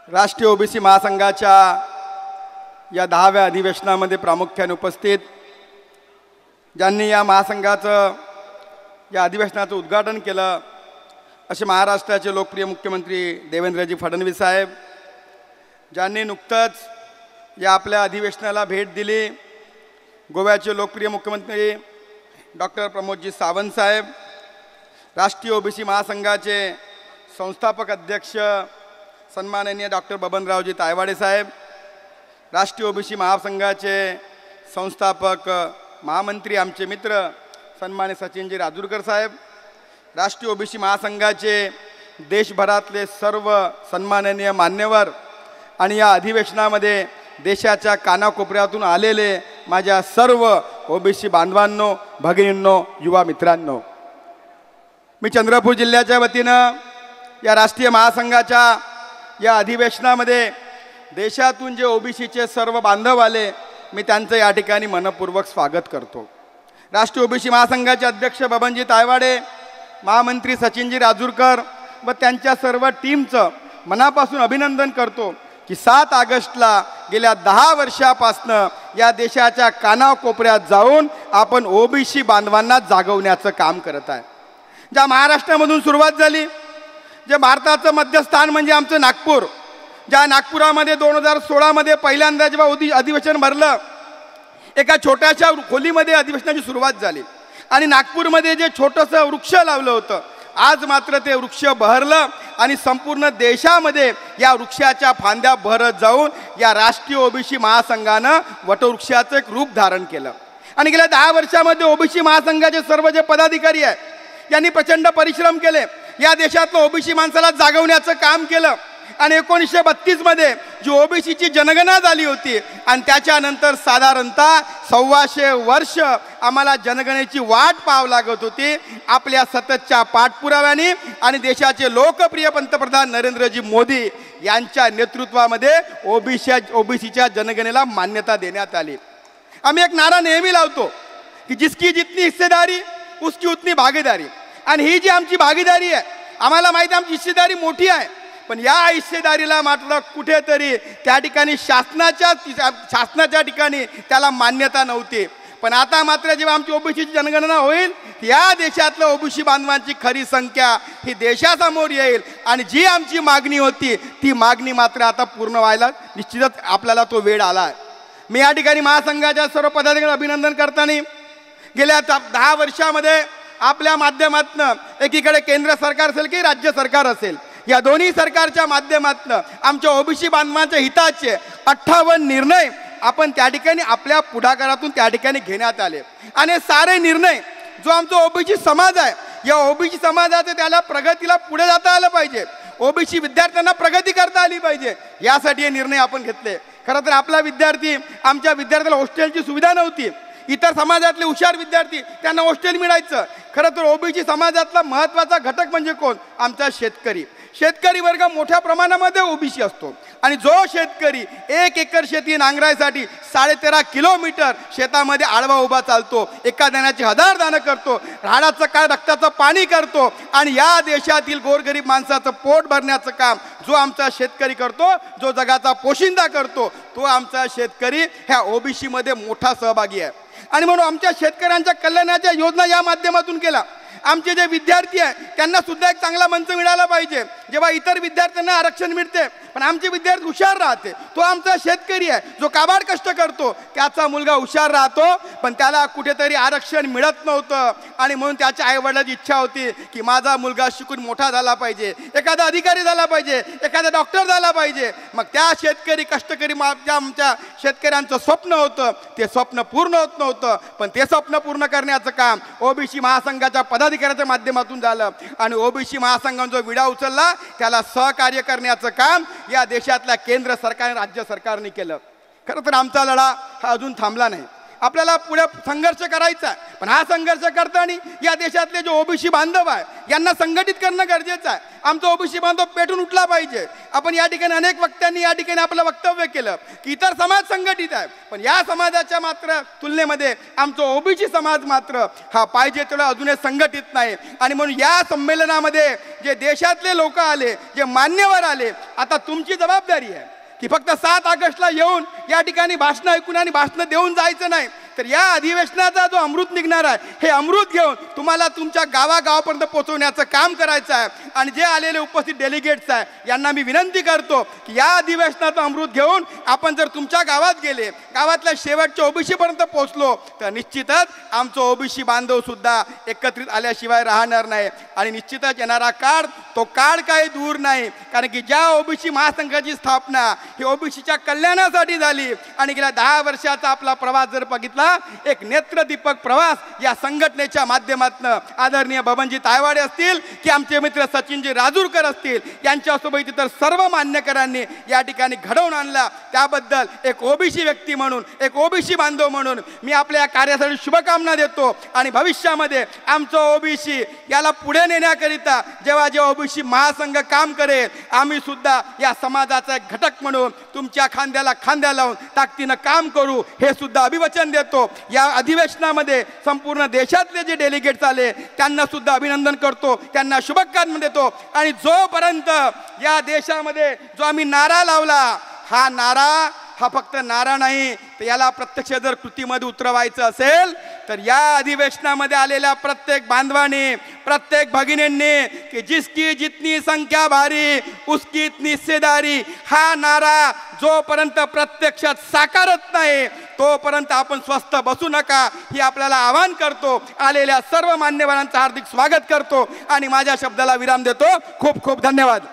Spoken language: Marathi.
राष्ट्रीय ओबीसी महासंघाच्या या 10व्या अधिवेशनामध्ये प्रामुख्याने उपस्थित ज्यांनी या महासंघाचं या अधिवेशनाचं उद्घाटन केलं असे महाराष्ट्राचे लोकप्रिय मुख्यमंत्री देवेंद्रजी फडणवीस साहेब, ज्यांनी नुकतंच या आपल्या अधिवेशनाला भेट दिली, गोव्याचे लोकप्रिय मुख्यमंत्री डॉक्टर प्रमोदजी सावंत साहेब, राष्ट्रीय ओबीसी महासंघाचे संस्थापक अध्यक्ष सन्माननीय डॉक्टर बबनरावजी तायवाडे साहेब, राष्ट्रीय ओबीसी महासंघाचे संस्थापक महामंत्री आमचे मित्र सन्मान्य सचिनजी राजूरकर साहेब, राष्ट्रीय ओबीसी महासंघाचे देशभरातले सर्व सन्माननीय मान्यवर आणि या अधिवेशनामध्ये देशाच्या कानाकोपऱ्यातून आलेले माझ्या सर्व ओबीसी बांधवांनो, भगिनींनो, युवा मित्रांनो, मी चंद्रपूर जिल्ह्याच्या वतीनं या राष्ट्रीय महासंघाच्या या अधिवेशनामध्ये देशातून जे ओबीसीचे सर्व बांधव आले, मी त्यांचं या ठिकाणी मनपूर्वक स्वागत करतो। राष्ट्रीय ओबीसी महासंघाचे अध्यक्ष बबनजी तायवाडे, महामंत्री सचिनजी राजूरकर व त्यांच्या सर्व टीमचं मनापासून अभिनंदन करतो की 7 ऑगस्टला गेल्या 10 वर्षापासनं या देशाच्या कानाकोपऱ्यात जाऊन आपण ओबीसी बांधवांना जागवण्याचं काम करत आहे। ज्या महाराष्ट्रामधून सुरुवात झाली, जे भारताचं मध्यस्थान म्हणजे आमचं नागपूर, ज्या नागपुरामध्ये 2016 मध्ये पहिल्यांदा जेव्हा अधिवेशन भरलं, एका छोट्याशा खोलीमध्ये अधिवेशनाची सुरुवात झाली आणि नागपूरमध्ये जे छोटंसं वृक्ष लावलं होतं, आज मात्र ते वृक्ष बहरलं आणि संपूर्ण देशामध्ये या वृक्षाच्या फांद्या बहरत जाऊन या राष्ट्रीय ओबीसी महासंघानं वटवृक्षाचं एक रूप धारण केलं। आणि गेल्या 10 वर्षामध्ये ओबीसी महासंघाचे सर्व जे पदाधिकारी आहेत यांनी प्रचंड परिश्रम केले, या देशातलं ओबीसी माणसाला जागवण्याचं काम केलं। आणि 1932 मध्ये जी ओबीसीची जनगणना झाली होती आणि त्याच्यानंतर साधारणतः 125 वर्ष आम्हाला जनगणनेची वाट पाहावी लागत होती। आपल्या सततच्या पाठपुराव्याने आणि देशाचे लोकप्रिय पंतप्रधान नरेंद्रजी मोदी यांच्या नेतृत्वामध्ये ओबीसीच्या जनगणनेला मान्यता देण्यात आली। आम्ही एक नारा नेहमी लावतो की जिसकी जितनी हिस्सेदारी उसकी उतनी भागीदारी, आणि ही जी आमची भागीदारी आहे, आम्हाला माहिती आहे आमची हिस्सेदारी मोठी आहे, पण या हिस्सेदारीला मात्र कुठेतरी त्या ठिकाणी शासनाच्या ठिकाणी त्याला मान्यता नव्हती। पण आता मात्र जेव्हा आमची ओबीसीची जनगणना होईल, या देशातल्या ओबीसी बांधवांची खरी संख्या ही देशासमोर येईल आणि जी आमची मागणी होती ती मागणी मात्र आता पूर्ण व्हायला निश्चितच आपल्याला तो वेळ आला आहे। मी या ठिकाणी महासंघाच्या सर्व पदाधिकाऱ्यांचं अभिनंदन करताना गेल्या 10 वर्षामध्ये आपल्या माध्यमातून एकीकडे केंद्र सरकार असेल की राज्य सरकार असेल, या दोन्ही सरकारच्या माध्यमातून आमच्या ओबीसी बांधवांच्या हिताचे 58 निर्णय आपण त्या ठिकाणी आपल्या पुढाकारातून त्या ठिकाणी घेण्यात आले। आणि सारे निर्णय जो आमचा ओबीसी समाज आहे, या ओबीसी समाजाचं त्याला प्रगतीला पुढे जाता आलं पाहिजे, ओबीसी विद्यार्थ्यांना प्रगती करता आली पाहिजे, यासाठी हे निर्णय आपण घेतले। खरं तर आपला विद्यार्थी, आमच्या विद्यार्थ्याला हॉस्टेलची सुविधा नव्हती, इतर समाजातले हुशार विद्यार्थी त्यांना हॉस्टेल मिळायचं। खरं तर ओबीसी समाजातला महत्त्वाचा घटक म्हणजे कोण? आमचा शेतकरी। शेतकरी वर्ग मोठ्या प्रमाणामध्ये ओबीसी असतो आणि जो शेतकरी 1 एकर शेती नांगरायसाठी 13.5 किलोमीटर शेतामध्ये आडवा उभा चालतो, एका दाण्याची 1000 दाणं करतो, राडाचं काय रक्ताचं पाणी करतो आणि या देशातील गोरगरीब माणसाचं पोट भरण्याचं काम जो आमचा शेतकरी करतो, जो जगाचा पोशिंदा करतो, तो आमचा शेतकरी ह्या ओबीसीमध्ये मोठा सहभागी आहे। आणि म्हणून आमच्या शेतकऱ्यांच्या कल्याणाच्या योजना या माध्यमातून केला। आमचे जे विद्यार्थी आहे त्यांना सुद्धा एक चांगला मंच मिळाला पाहिजे। जेव्हा इतर विद्यार्थ्यांना आरक्षण मिळते पण आमचे विद्यार्थी हुशार राहते, तो आमचा शेतकरी आहे जो काबाड कष्ट करतो, त्याचा मुलगा हुशार राहतो पण त्याला कुठेतरी आरक्षण मिळत नव्हतं आणि म्हणून त्याच्या आईवडिलांची इच्छा होती की माझा मुलगा शिकून मोठा झाला पाहिजे, एखादा अधिकारी झाला पाहिजे, एखादा डॉक्टर झाला पाहिजे। मग त्या शेतकरी कष्टकरी आमच्या शेतकऱ्यांचं स्वप्न होतं, ते स्वप्न पूर्ण होत नव्हतं, पण ते स्वप्न पूर्ण करण्याचं काम ओबीसी महासंघाच्या पदाधिकाऱ्यांच्या माध्यमातून झालं आणि ओबीसी महासंघाने जो विडा उचलला त्याला सहकार्य करण्याचं काम या देशातल्या केंद्र सरकार आणि राज्य सरकारने केलं। खरं तर आमचा लढा हा अजून थांबला नाही। आपल्याला पुढे संघर्ष करायचा आहे. पण हा संघर्ष करताना या देशातले जे ओबीसी बांधव आहे यांना संघटित करणं गरजेचं आहे. आमचा ओबीसी बांधव पेटून उठला पाहिजे. आपण या ठिकाणी अनेक वक्त्यांनी या ठिकाणी आपलं वक्तव्य केलं की इतर समाज संघटित आहे, पण या समाजाच्या मात्र तुलनेमध्ये आमचा ओबीसी समाज मात्र हा पाहिजे तेवढा अजूनही संघटित नाही. आणि म्हणून या संमेलनामध्ये जे देशातले लोक आले, जे मान्यवर आले, आता तुमची जबाबदारी आहे की फक्त 7 ऑगस्टला येऊन या ठिकाणी भाषणं ऐकून आणि भाषणं देऊन जायचं नाही, तर या अधिवेशनाचा जो अमृत निघणार आहे हे अमृत घेऊन तुम्हाला तुमच्या गावागावापर्यंत पोहोचवण्याचं काम करायचं आहे. आणि जे आलेले उपस्थित डेलिगेट्स आहे यांना मी विनंती करतो की या अधिवेशनाचं अमृत घेऊन आपण जर तुमच्या गावात गेले, गावातल्या शेवटच्या ओबीसीपर्यंत पोहोचलो, तर निश्चितच आमचं ओबीसी बांधव सुद्धा एकत्रित आल्याशिवाय राहणार नाही. आणि निश्चितच येणारा काळ तो काळ काही दूर नाही, कारण की ज्या ओबीसी महासंघाची स्थापना ही ओबीसीच्या कल्याणासाठी झाली आणि गेल्या 10 वर्षाचा आपला प्रवास जर बघितला, एक नेत्रदीपक प्रवास या संघटनेच्या माध्यमातून आदरणीय बबनजी तायवाडे असतील की आमचे मित्र सचिनजी राजूरकर असतील यांच्यासोबत इतर सर्व मान्यकरांनी या ठिकाणी घडवून आणला. त्याबद्दल एक ओबीसी व्यक्ती म्हणून, एक ओबीसी बांधव म्हणून मी आपल्या या कार्यासाठी शुभकामना देतो. आणि भविष्यामध्ये आमचं ओबीसी याला पुढे नेण्याकरिता जेव्हा जेव्हा ओबीसी महासंघ काम करेल, आम्ही सुद्धा या समाजाचा एक घटक म्हणून तुमच्या खांद्याला खांद्या लावून ताकदीनं काम करू हे सुद्धा अभिवचन देतो. या अधिवेशनामध्ये संपूर्ण देशातले जे डेलिगेट्स आले त्यांना सुद्धा अभिनंदन करतो, त्यांना शुभकामना देतो. आणि जोपर्यंत या देशामध्ये जो आम्ही नारा लावला, हा नारा हा फक्त नारा नाही, तर याला प्रत्यक्ष जर कृतीमध्ये उतरवायचं असेल तर या अधिवेशनामध्ये आलेल्या प्रत्येक बांधवांनी, प्रत्येक भगिनींनी की जिसकी जितनी संख्या भारी उसकी इतनी हिस्सेदारी, हा नारा जोपर्यंत प्रत्यक्षात साकारत नाही तोपर्यंत आपण स्वस्थ बसू नका ही आपल्याला आवाहन करतो. आलेल्या सर्व मान्यवरांचं हार्दिक स्वागत करतो आणि माझ्या शब्दाला विराम देतो. खूप खूप धन्यवाद.